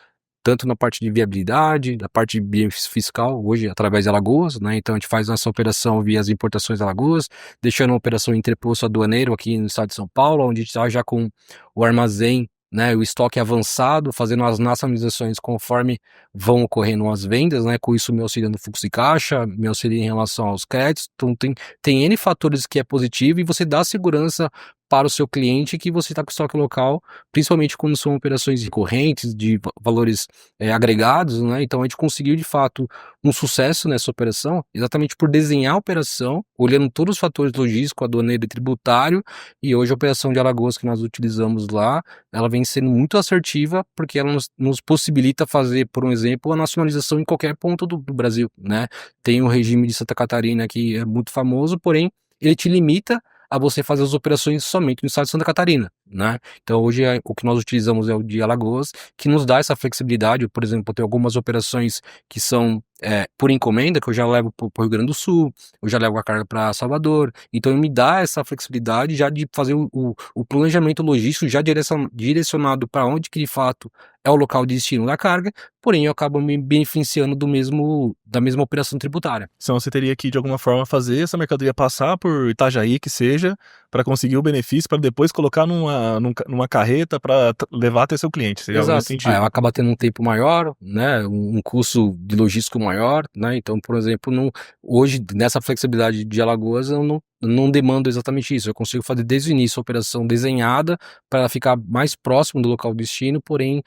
tanto na parte de viabilidade, da parte de fiscal, hoje através de Alagoas, né? Então a gente faz nossa operação via as importações de Alagoas, deixando uma operação entreposto aduaneiro aqui no estado de São Paulo, onde a gente está já com o armazém, né, o estoque avançado, fazendo as nacionalizações conforme vão ocorrendo as vendas, né, com isso me auxilia no fluxo de caixa, me auxilia em relação aos créditos, então tem N fatores que é positivo e você dá segurança para o seu cliente que você está com estoque local, principalmente quando são operações recorrentes, de valores agregados, né, então a gente conseguiu de fato um sucesso nessa operação, exatamente por desenhar a operação, olhando todos os fatores logísticos, aduaneiro e tributário, e hoje a operação de Alagoas que nós utilizamos lá, ela vem sendo muito assertiva, porque ela nos possibilita fazer, por um exemplo, a nacionalização em qualquer ponto do Brasil, né? Tem o regime de Santa Catarina que é muito famoso, porém, ele te limita a você fazer as operações somente no estado de Santa Catarina, né? Então hoje o que nós utilizamos é o de Alagoas, que nos dá essa flexibilidade. Por exemplo, tem algumas operações que são por encomenda, que eu já levo para o Rio Grande do Sul, eu já levo a carga para Salvador, então me dá essa flexibilidade já de fazer o planejamento logístico já direcionado para onde que de fato é o local de destino da carga, porém eu acabo me beneficiando da mesma operação tributária. Então você teria que de alguma forma fazer essa mercadoria passar por Itajaí, que seja, para conseguir o benefício, para depois colocar numa carreta para levar até seu cliente. Seria algo nesse sentido. Acaba tendo um tempo maior, né, um custo de logístico maior, né, então, por exemplo, hoje, nessa flexibilidade de Alagoas, eu não demando exatamente isso, eu consigo fazer desde o início a operação desenhada para ela ficar mais próximo do local de destino, porém,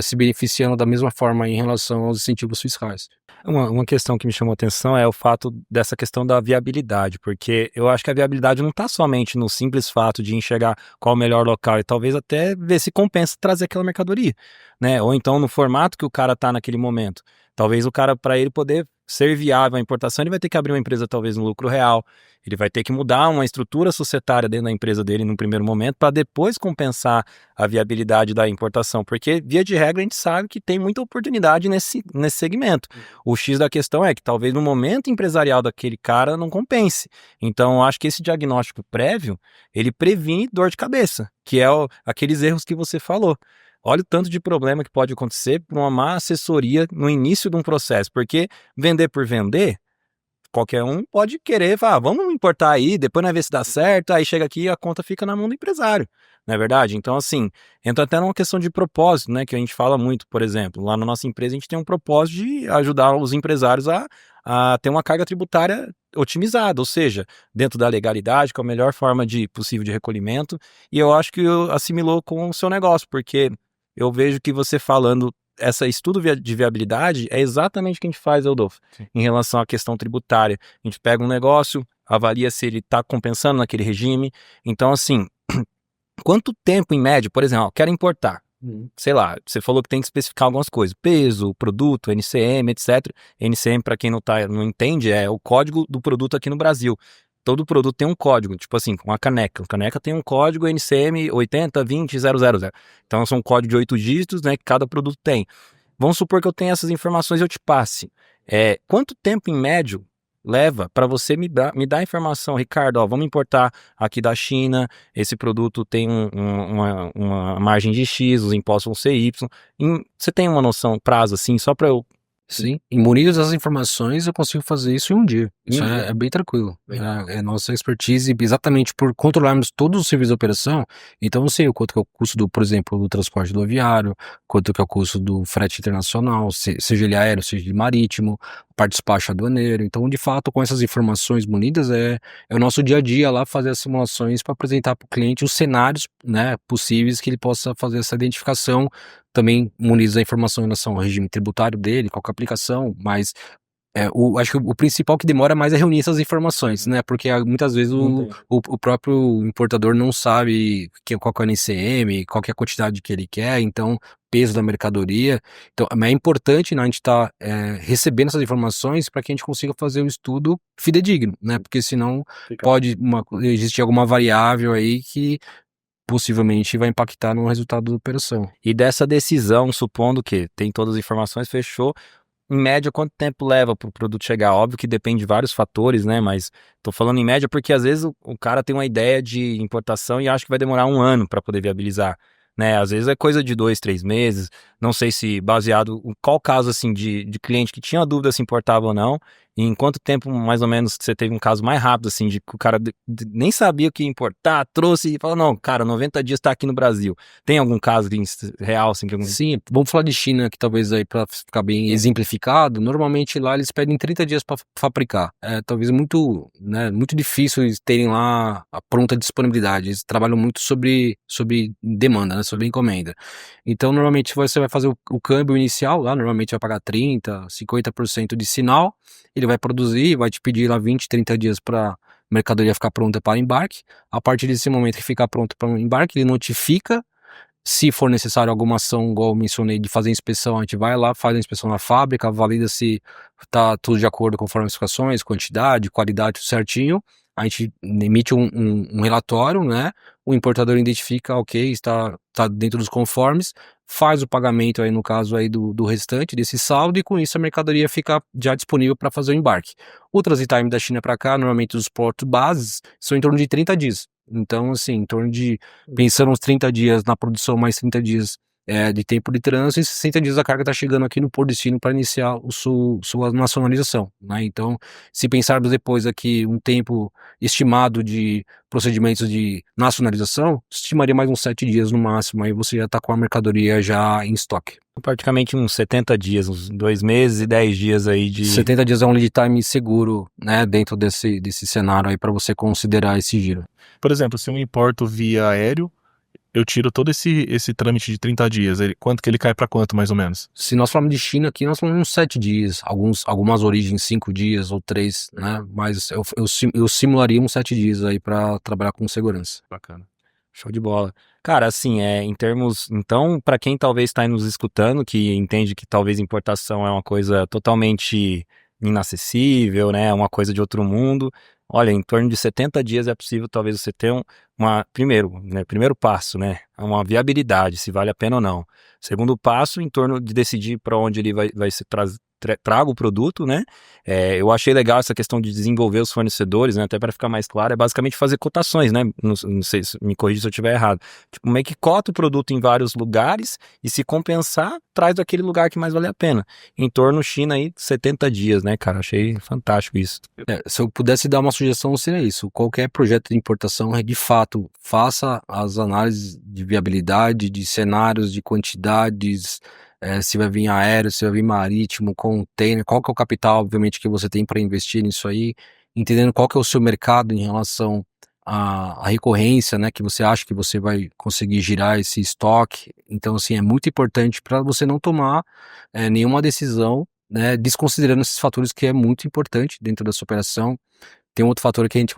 se beneficiando da mesma forma em relação aos incentivos fiscais. Uma questão que me chamou a atenção é o fato dessa questão da viabilidade, porque eu acho que a viabilidade não está somente no simples fato de enxergar qual o melhor local e talvez até ver se compensa trazer aquela mercadoria, né? Ou então no formato que o cara está naquele momento. Talvez o cara, para ele poder ser viável a importação, ele vai ter que abrir uma empresa talvez no lucro real, ele vai ter que mudar uma estrutura societária dentro da empresa dele no primeiro momento para depois compensar a viabilidade da importação, porque via de regra a gente sabe que tem muita oportunidade nesse segmento. O X da questão é que talvez no momento empresarial daquele cara não compense. Então eu acho que esse diagnóstico prévio, ele previne dor de cabeça, que é aqueles erros que você falou. Olha o tanto de problema que pode acontecer por uma má assessoria no início de um processo, porque vender por vender, qualquer um pode querer falar, vamos importar aí, depois nós ver se dá certo, aí chega aqui e a conta fica na mão do empresário, não é verdade? Então assim, entra até numa questão de propósito, né, que a gente fala muito, por exemplo, lá na nossa empresa a gente tem um propósito de ajudar os empresários a ter uma carga tributária otimizada, ou seja, dentro da legalidade, com a melhor forma possível de recolhimento, e eu acho que assimilou com o seu negócio, porque eu vejo que você falando esse estudo de viabilidade é exatamente o que a gente faz, Eudolfo, em relação à questão tributária. A gente pega um negócio, avalia se ele está compensando naquele regime. Então, assim, quanto tempo em média, por exemplo, quero importar, sei lá, você falou que tem que especificar algumas coisas, peso, produto, NCM, etc. NCM, para quem não entende, é o código do produto aqui no Brasil. Todo produto tem um código, tipo assim, uma caneca. A caneca tem um código NCM 8020000. Então, são um código de 8 dígitos, né, que cada produto tem. Vamos supor que eu tenha essas informações e eu te passe. Quanto tempo, em médio, leva para você me dar a informação, Ricardo, ó, vamos importar aqui da China, esse produto tem uma margem de X, os impostos vão ser Y. Você tem uma noção, prazo, assim, só para eu... Sim, em munidos das informações eu consigo fazer isso em um dia. Isso é bem tranquilo. É nossa expertise, exatamente por controlarmos todos os serviços de operação. Então eu sei o quanto que é o custo por exemplo, do transporte do aviário, quanto que é o custo do frete internacional, seja ele aéreo, seja ele marítimo, parte de despacho aduaneiro. Então, de fato, com essas informações munidas, é o nosso dia a dia lá fazer as simulações para apresentar para o cliente os cenários, né, possíveis que ele possa fazer essa identificação. Também munidos da informação em relação ao regime tributário dele, qual que é a aplicação, mas acho que o principal que demora mais é reunir essas informações, né? Porque muitas vezes o próprio importador não sabe qual que é o NCM, qual que é a quantidade que ele quer, então peso da mercadoria. Então é importante, né, a gente estar recebendo essas informações para que a gente consiga fazer um estudo fidedigno, né? Porque senão pode existir alguma variável aí que possivelmente vai impactar no resultado da operação. E dessa decisão, supondo que tem todas as informações, fechou, em média, quanto tempo leva para o produto chegar? Óbvio que depende de vários fatores, né? Mas tô falando em média porque às vezes o cara tem uma ideia de importação e acha que vai demorar 1 ano para poder viabilizar, né? Às vezes é coisa de 2, 3 meses. Não sei se baseado em qual caso assim de cliente que tinha dúvida se importava ou não. E em quanto tempo, mais ou menos, que você teve um caso mais rápido, assim, de que o cara nem sabia o que ia importar, trouxe e falou, não, cara, 90 dias tá aqui no Brasil. Tem algum caso real, assim, que algum... Sim, vamos falar de China, que talvez aí para ficar bem exemplificado, normalmente lá eles pedem 30 dias para fabricar. É talvez muito, né, muito difícil eles terem lá a pronta disponibilidade. Eles trabalham muito sobre demanda, né, sobre encomenda. Então, normalmente você vai fazer o câmbio inicial lá, normalmente vai pagar 30, 50% de sinal, ele vai produzir, vai te pedir lá 20, 30 dias para mercadoria ficar pronta para embarque. A partir desse momento que ficar pronto para embarque, ele notifica. Se for necessário alguma ação, igual eu mencionei, de fazer inspeção, a gente vai lá, faz a inspeção na fábrica, valida se está tudo de acordo com as especificações, quantidade, qualidade, tudo certinho. A gente emite um relatório, né? O importador identifica, ok, está dentro dos conformes, faz o pagamento aí, no caso aí do restante desse saldo, e com isso a mercadoria fica já disponível para fazer o embarque. O transit time da China para cá, normalmente os portos bases, são em torno de 30 dias. Então, assim, em torno de, pensando uns 30 dias na produção, mais 30 dias de tempo de trânsito, e 60 dias a carga está chegando aqui no Porto Destino para iniciar sua nacionalização, né? Então, se pensarmos depois aqui um tempo estimado de procedimentos de nacionalização, estimaria mais uns 7 dias no máximo, aí você já está com a mercadoria já em estoque. Praticamente uns 70 dias, uns 2 meses e 10 dias aí de... 70 dias é um lead time seguro, né, dentro desse cenário aí para você considerar esse giro. Por exemplo, se eu importo via aéreo, eu tiro todo esse trâmite de 30 dias. Quanto que ele cai para quanto, mais ou menos? Se nós falamos de China aqui, nós falamos uns 7 dias. Algumas origens 5 dias ou 3, né? Mas eu simularia uns 7 dias aí para trabalhar com segurança. Bacana. Show de bola. Cara, assim, em termos... Então, para quem talvez está aí nos escutando, que entende que talvez importação é uma coisa totalmente inacessível, né? Uma coisa de outro mundo. Olha, em torno de 70 dias é possível talvez você ter primeiro passo, né? Uma viabilidade, se vale a pena ou não. Segundo passo, em torno de decidir para onde ele vai se traga o produto, né? Eu achei legal essa questão de desenvolver os fornecedores, né? Até para ficar mais claro, é basicamente fazer cotações, né? Não sei, me corrija se eu estiver errado. Tipo, meio que cota o produto em vários lugares e, se compensar, traz daquele lugar que mais vale a pena. Em torno China aí, 70 dias, né, cara? Achei fantástico isso. Se eu pudesse dar uma sugestão, seria isso. Qualquer projeto de importação, de fato, faça as análises de viabilidade, de cenários, de quantidades, se vai vir aéreo, se vai vir marítimo, container, qual que é o capital, obviamente, que você tem para investir nisso aí, entendendo qual que é o seu mercado em relação à recorrência, né, que você acha que você vai conseguir girar esse estoque. Então, assim, é muito importante para você não tomar nenhuma decisão, né, desconsiderando esses fatores, que é muito importante dentro da sua operação. Tem um outro fator que a gente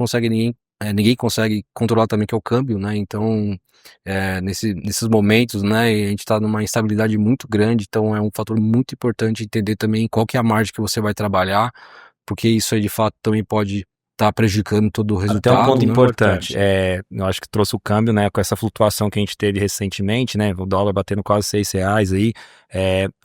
ninguém consegue controlar também, que é o câmbio, né? Então, nesses momentos, né, a gente está numa instabilidade muito grande, então é um fator muito importante entender também qual que é a margem que você vai trabalhar, porque isso aí de fato também pode estar prejudicando todo o resultado. Até um ponto né? importante, eu acho que trouxe o câmbio, né, com essa flutuação que a gente teve recentemente, né, o dólar batendo quase R$6 aí.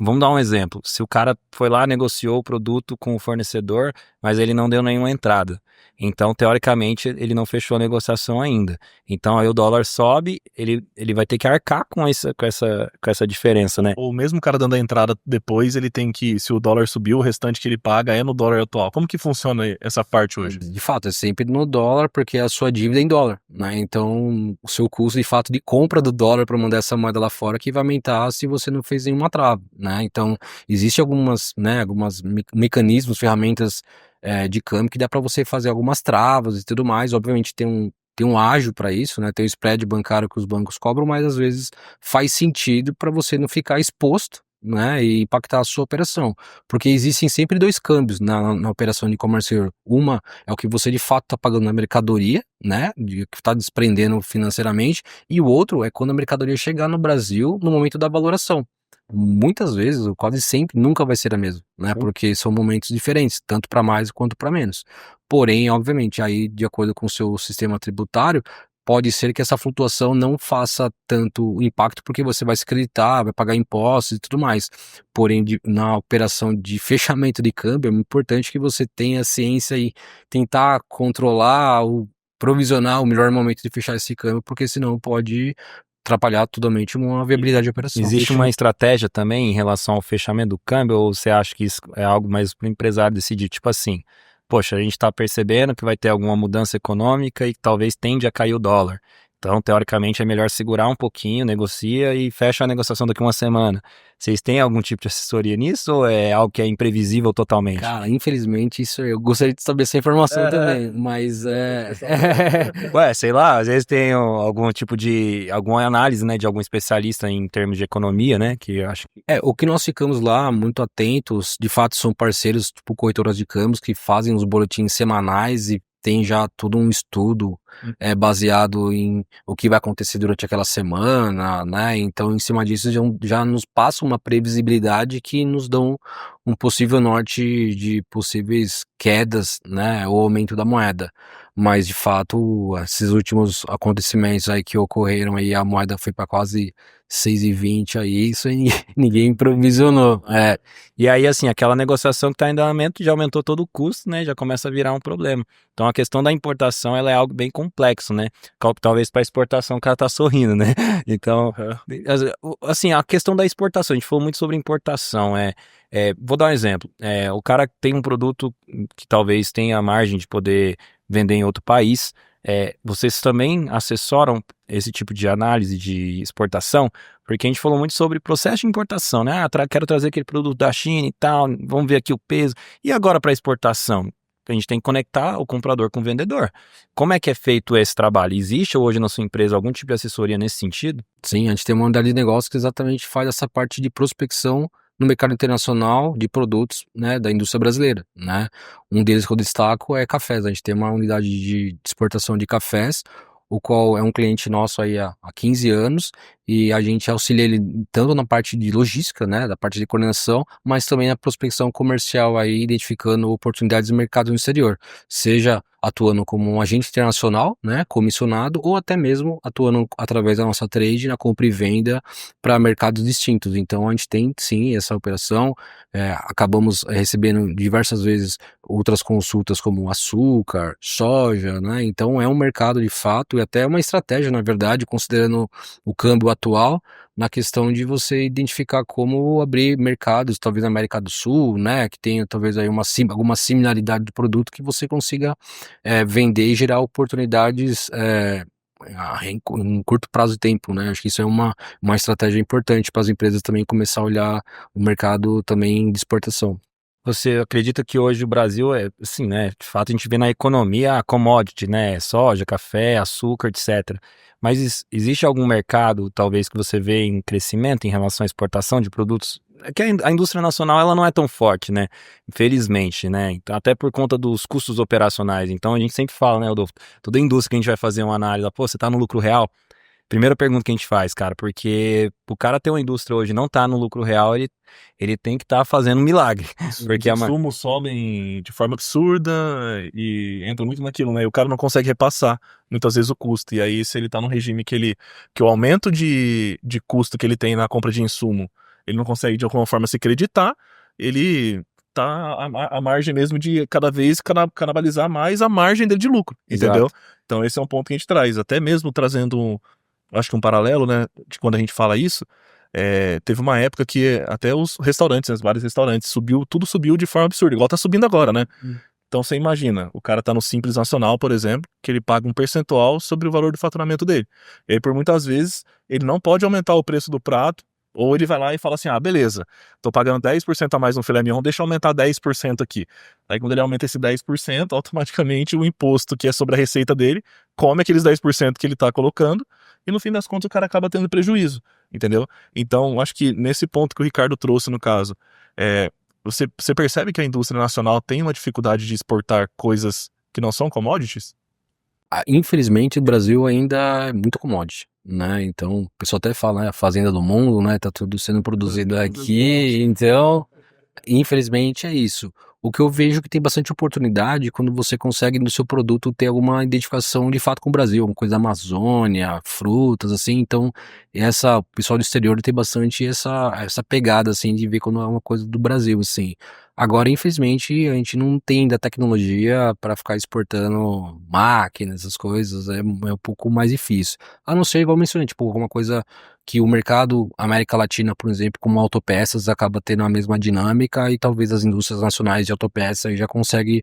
Vamos dar um exemplo: se o cara foi lá, negociou o produto com o fornecedor, mas ele não deu nenhuma entrada, então teoricamente ele não fechou a negociação ainda, então aí o dólar sobe, ele vai ter que arcar com essa diferença, né? Ou mesmo o cara dando a entrada depois, ele tem que, se o dólar subiu, o restante que ele paga é no dólar atual. Como que funciona essa parte hoje? De fato, é sempre no dólar, porque a sua dívida é em dólar, né? Então, o seu custo de fato de compra do dólar para mandar essa moeda lá fora que vai aumentar se você não fez nenhuma trava, né? Então, existem alguns mecanismos, ferramentas de câmbio que dá para você fazer algumas travas e tudo mais. Obviamente tem um ágio para isso, né? Tem o spread bancário que os bancos cobram, mas às vezes faz sentido para você não ficar exposto, né, e impactar a sua operação, porque existem sempre 2 câmbios na operação de comércio. Uma é o que você de fato está pagando na mercadoria, né, que está desprendendo financeiramente, e o outro é quando a mercadoria chegar no Brasil no momento da valoração. Muitas vezes, ou quase sempre, nunca vai ser a mesma, né, porque são momentos diferentes, tanto para mais quanto para menos. Porém, obviamente, aí de acordo com o seu sistema tributário, pode ser que essa flutuação não faça tanto impacto, porque você vai se creditar, vai pagar impostos e tudo mais. Porém, na operação de fechamento de câmbio, é importante que você tenha ciência e tentar controlar ou provisionar o melhor momento de fechar esse câmbio, porque senão pode atrapalhar totalmente uma viabilidade de operação. Existe uma estratégia também em relação ao fechamento do câmbio, ou você acha que isso é algo mais para o empresário decidir? Tipo assim, poxa, a gente está percebendo que vai ter alguma mudança econômica e que talvez tende a cair o dólar. Então, teoricamente, é melhor segurar um pouquinho, negocia e fecha a negociação daqui uma semana. Vocês têm algum tipo de assessoria nisso ou é algo que é imprevisível totalmente? Cara, infelizmente, isso eu gostaria de saber essa informação também, mas Ué, sei lá, às vezes tem algum tipo de, alguma análise, né, de algum especialista em termos de economia, né, que eu acho que... o que nós ficamos lá muito atentos, de fato são parceiros, tipo corretoras de câmbios, que fazem os boletins semanais e tem já todo um estudo baseado em o que vai acontecer durante aquela semana, né? Então, em cima disso, já nos passa uma previsibilidade que nos dão um possível norte de possíveis quedas, né? Ou aumento da moeda. Mas, de fato, esses últimos acontecimentos aí que ocorreram aí, a moeda foi para quase 6,20 aí, isso aí ninguém provisionou. E aí, assim, aquela negociação que está em andamento já aumentou todo o custo, né? Já começa a virar um problema. Então, a questão da importação, ela é algo bem complexo, né? Talvez para exportação o cara tá sorrindo, né? Então, assim, a questão da exportação, a gente falou muito sobre importação, vou dar um exemplo. O cara tem um produto que talvez tenha a margem de poder vender em outro país. Vocês também assessoram esse tipo de análise de exportação? Porque a gente falou muito sobre processo de importação, né? Quero trazer aquele produto da China e tal, vamos ver aqui o peso. E agora para exportação? A gente tem que conectar o comprador com o vendedor. Como é que é feito esse trabalho? Existe hoje na sua empresa algum tipo de assessoria nesse sentido? Sim, a gente tem uma unidade de negócio que exatamente faz essa parte de prospecção no mercado internacional de produtos, né, da indústria brasileira, né? Um deles que eu destaco é cafés. A gente tem uma unidade de exportação de cafés, o qual é um cliente nosso aí há 15 anos, e a gente auxilia ele tanto na parte de logística, né, da parte de coordenação, mas também na prospecção comercial aí, identificando oportunidades de mercado no exterior, seja atuando como um agente internacional, né, comissionado, ou até mesmo atuando através da nossa trade na compra e venda para mercados distintos. Então a gente tem sim essa operação, acabamos recebendo diversas vezes outras consultas como açúcar, soja, né, então é um mercado de fato e até uma estratégia, na verdade, considerando o câmbio atual, na questão de você identificar como abrir mercados, talvez na América do Sul, né, que tenha talvez aí alguma similaridade do produto que você consiga vender e gerar oportunidades em curto prazo de tempo, né? Acho que isso é uma estratégia importante para as empresas também começar a olhar o mercado também de exportação. Você acredita que hoje o Brasil assim, né? De fato, a gente vê na economia a commodity, né? Soja, café, açúcar, etc. Mas existe algum mercado, talvez, que você vê em crescimento em relação à exportação de produtos? É que a indústria nacional, ela não é tão forte, né? Infelizmente, né? Então, até por conta dos custos operacionais. Então, a gente sempre fala, né, Rodolfo? Toda indústria que a gente vai fazer uma análise, pô, você tá no lucro real? Primeira pergunta que a gente faz, cara, porque o cara ter uma indústria hoje e não tá no lucro real, ele tem que estar fazendo um milagre. Porque os insumos sobem de forma absurda e entra muito naquilo, né? E o cara não consegue repassar muitas vezes o custo. E aí, se ele tá num regime que o aumento de custo que ele tem na compra de insumo, ele não consegue de alguma forma se creditar, ele tá à margem mesmo de cada vez canibalizar mais a margem dele de lucro, entendeu? Exato. Então esse é um ponto que a gente traz, até mesmo trazendo acho que um paralelo, né, de quando a gente fala isso, teve uma época que até os restaurantes, né, vários restaurantes, tudo subiu de forma absurda, igual tá subindo agora, né? Então você imagina, o cara tá no Simples Nacional, por exemplo, que ele paga um percentual sobre o valor do faturamento dele. E aí, por muitas vezes, ele não pode aumentar o preço do prato, ou ele vai lá e fala assim, beleza, tô pagando 10% a mais no filé mignon, deixa eu aumentar 10% aqui. Aí quando ele aumenta esse 10%, automaticamente o imposto que é sobre a receita dele, come aqueles 10% que ele tá colocando, e no fim das contas o cara acaba tendo prejuízo, entendeu? Então, acho que nesse ponto que o Ricardo trouxe no caso, você percebe que a indústria nacional tem uma dificuldade de exportar coisas que não são commodities? Infelizmente, o Brasil ainda é muito commodity, né? Então, o pessoal até fala, né, a fazenda do mundo, né? Tá tudo sendo produzido aqui, então, infelizmente é isso. O que eu vejo que tem bastante oportunidade quando você consegue no seu produto ter alguma identificação de fato com o Brasil, uma coisa da Amazônia, frutas, assim. Então, o pessoal do exterior tem bastante essa pegada, assim, de ver quando é uma coisa do Brasil, assim. Agora, infelizmente, a gente não tem ainda tecnologia para ficar exportando máquinas, essas coisas, é um pouco mais difícil. A não ser, igual eu mencionei, tipo, alguma coisa que o mercado América Latina, por exemplo, como autopeças, acaba tendo a mesma dinâmica e talvez as indústrias nacionais de autopeças aí já conseguem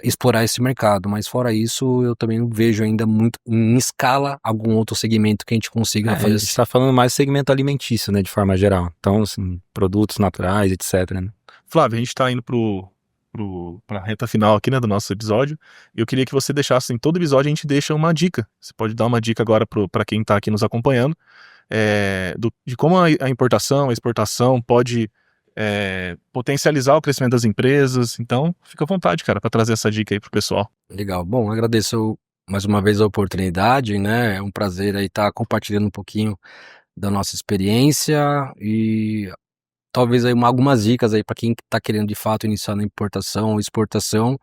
explorar esse mercado. Mas fora isso, eu também não vejo ainda muito em escala algum outro segmento que a gente consiga A fazer. gente está falando mais segmento alimentício, né, de forma geral. Então, assim, produtos naturais, etc, né? Flávio, a gente está indo para a reta final aqui, né, do nosso episódio. Eu queria que você deixasse, em todo episódio, a gente deixa uma dica. Você pode dar uma dica agora para quem está aqui nos acompanhando, de como a importação, a exportação pode potencializar o crescimento das empresas. Então, fica à vontade, cara, para trazer essa dica aí pro pessoal. Legal. Bom, agradeço mais uma vez a oportunidade, né? É um prazer aí estar compartilhando um pouquinho da nossa experiência e talvez aí algumas dicas aí para quem está querendo de fato iniciar na importação ou exportação.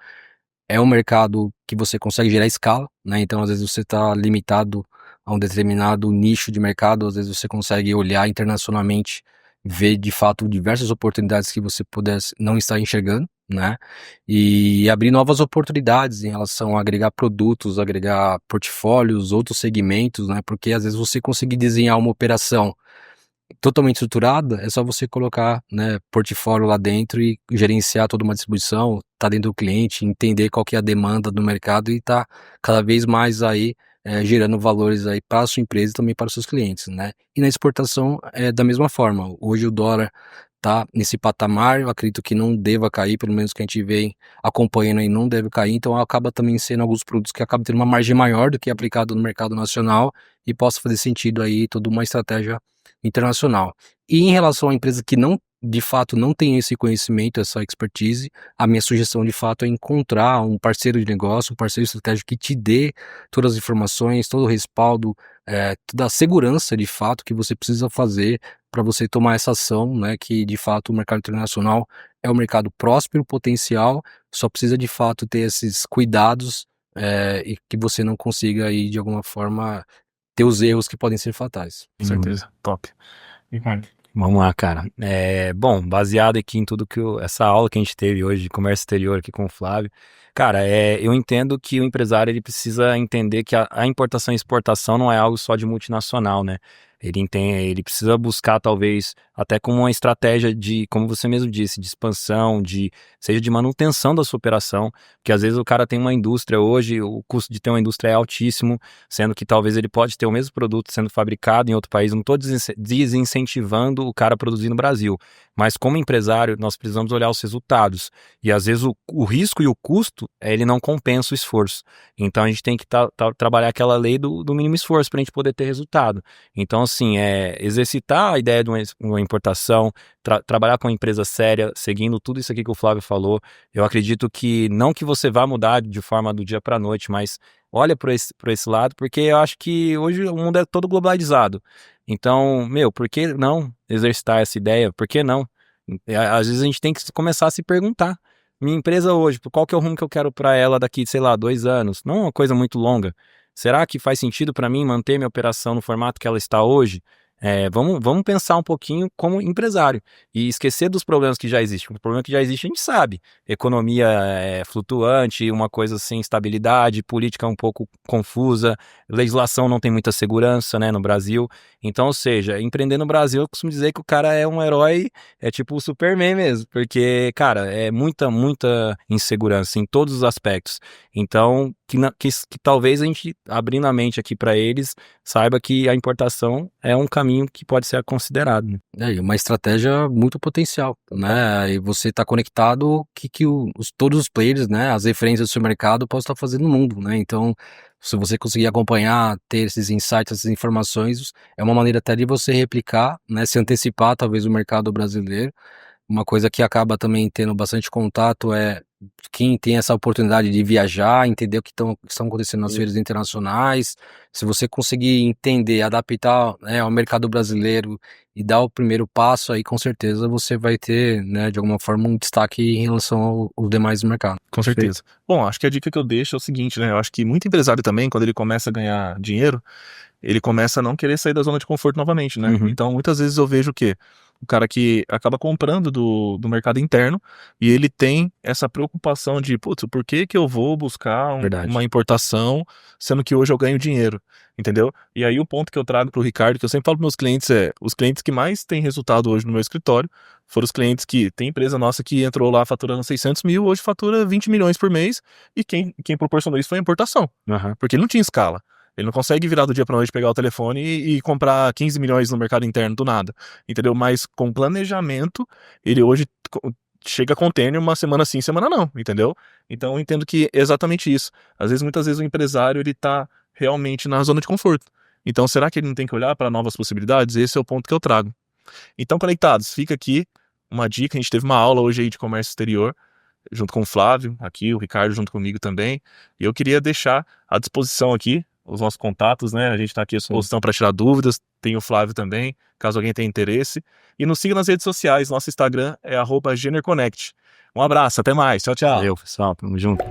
É um mercado que você consegue gerar escala, né? Então, às vezes você está limitado a um determinado nicho de mercado, às vezes você consegue olhar internacionalmente, ver de fato diversas oportunidades que você pudesse não estar enxergando, né? E abrir novas oportunidades em relação a agregar produtos, agregar portfólios, outros segmentos, né? Porque às vezes você conseguir desenhar uma operação totalmente estruturada, é só você colocar, né, portfólio lá dentro e gerenciar toda uma distribuição, tá dentro do cliente, entender qual que é a demanda do mercado e tá cada vez mais aí gerando valores aí para a sua empresa e também para os seus clientes, né? E na exportação é da mesma forma. Hoje o dólar tá nesse patamar, eu acredito que não deva cair, pelo menos que a gente vem acompanhando aí não deve cair, então acaba também sendo alguns produtos que acabam tendo uma margem maior do que aplicado no mercado nacional e possa fazer sentido aí toda uma estratégia internacional. E em relação à empresa que não, de fato, não tem esse conhecimento, essa expertise, a minha sugestão de fato é encontrar um parceiro de negócio, um parceiro estratégico que te dê todas as informações, todo o respaldo, toda a segurança de fato que você precisa fazer para você tomar essa ação, né? Que de fato o mercado internacional é um mercado próspero, potencial, só precisa de fato ter esses cuidados e que você não consiga aí de alguma forma ter os erros que podem ser fatais. Com certeza. Top. Ricardo. Vamos lá, cara. Bom, baseado aqui em tudo essa aula que a gente teve hoje de comércio exterior aqui com o Flávio, cara, eu entendo que o empresário ele precisa entender que a importação e exportação não é algo só de multinacional, né? Ele precisa buscar, talvez, até como uma estratégia de, como você mesmo disse, de expansão, seja de manutenção da sua operação, porque às vezes o cara tem uma indústria hoje, o custo de ter uma indústria é altíssimo, sendo que talvez ele pode ter o mesmo produto sendo fabricado em outro país. Não estou desincentivando o cara a produzir no Brasil, mas como empresário nós precisamos olhar os resultados, e às vezes o risco e o custo, ele não compensa o esforço. Então a gente tem que trabalhar aquela lei do mínimo esforço para a gente poder ter resultado. Então, assim, exercitar a ideia de uma importação, trabalhar com uma empresa séria, seguindo tudo isso aqui que o Flávio falou. Eu acredito que não que você vá mudar de forma do dia para a noite, mas olha por esse lado, porque eu acho que hoje o mundo é todo globalizado. Então, por que não exercitar essa ideia? Por que não? Às vezes a gente tem que começar a se perguntar. Minha empresa hoje, qual que é o rumo que eu quero para ela daqui, sei lá, 2 anos? Não é uma coisa muito longa. Será que faz sentido para mim manter minha operação no formato que ela está hoje? Vamos pensar um pouquinho como empresário e esquecer dos problemas que já existem. O problema que já existe a gente sabe. Economia flutuante, uma coisa sem estabilidade, política um pouco confusa, legislação não tem muita segurança, né, no Brasil. Então, ou seja, empreender no Brasil, eu costumo dizer que o cara é um herói, é tipo o Superman mesmo, porque, cara, é muita insegurança em todos os aspectos. Então, que talvez a gente, abrindo a mente aqui para eles, saiba que a importação é um caminho que pode ser considerado. Né? E uma estratégia muito potencial, né? E você está conectado que todos os players, né? As referências do seu mercado possam estar fazendo no mundo, né? Então, se você conseguir acompanhar, ter esses insights, essas informações, é uma maneira até de você replicar, né? Se antecipar talvez o mercado brasileiro, Uma coisa que acaba também tendo bastante contato é quem tem essa oportunidade de viajar, entender o que estão acontecendo nas feiras internacionais. Se você conseguir entender, adaptar, né, ao mercado brasileiro e dar o primeiro passo, aí com certeza você vai ter, né, de alguma forma um destaque em relação aos demais mercados. Com certeza. Bom, acho que a dica que eu deixo é o seguinte, né? Eu acho que muito empresário também, quando ele começa a ganhar dinheiro, ele começa a não querer sair da zona de conforto novamente, né? Uhum. Então, muitas vezes eu vejo o quê? O cara que acaba comprando do mercado interno e ele tem essa preocupação de, putz, por que que eu vou buscar Verdade. uma importação, sendo que hoje eu ganho dinheiro, entendeu? E aí o ponto que eu trago pro Ricardo, que eu sempre falo pros meus clientes é, os clientes que mais têm resultado hoje no meu escritório foram os clientes que, tem empresa nossa que entrou lá faturando 600 mil, hoje fatura 20 milhões por mês, e quem proporcionou isso foi a importação, Uhum. porque ele não tinha escala. Ele não consegue virar do dia pra noite, pegar o telefone e comprar 15 milhões no mercado interno do nada, entendeu? Mas com planejamento, ele hoje chega a container uma semana sim, semana não, entendeu? Então eu entendo que é exatamente isso. Muitas vezes o empresário, ele tá realmente na zona de conforto. Então será que ele não tem que olhar para novas possibilidades? Esse é o ponto que eu trago. Então, conectados, fica aqui uma dica. A gente teve uma aula hoje aí de comércio exterior, junto com o Flávio, aqui, o Ricardo junto comigo também. E eu queria deixar à disposição aqui os nossos contatos, né? A gente está aqui à disposição para tirar dúvidas. Tem o Flávio também, caso alguém tenha interesse. E nos siga nas redes sociais. Nosso Instagram é @GenerConnect. Um abraço, até mais. Tchau, tchau. Valeu, pessoal. Tamo junto.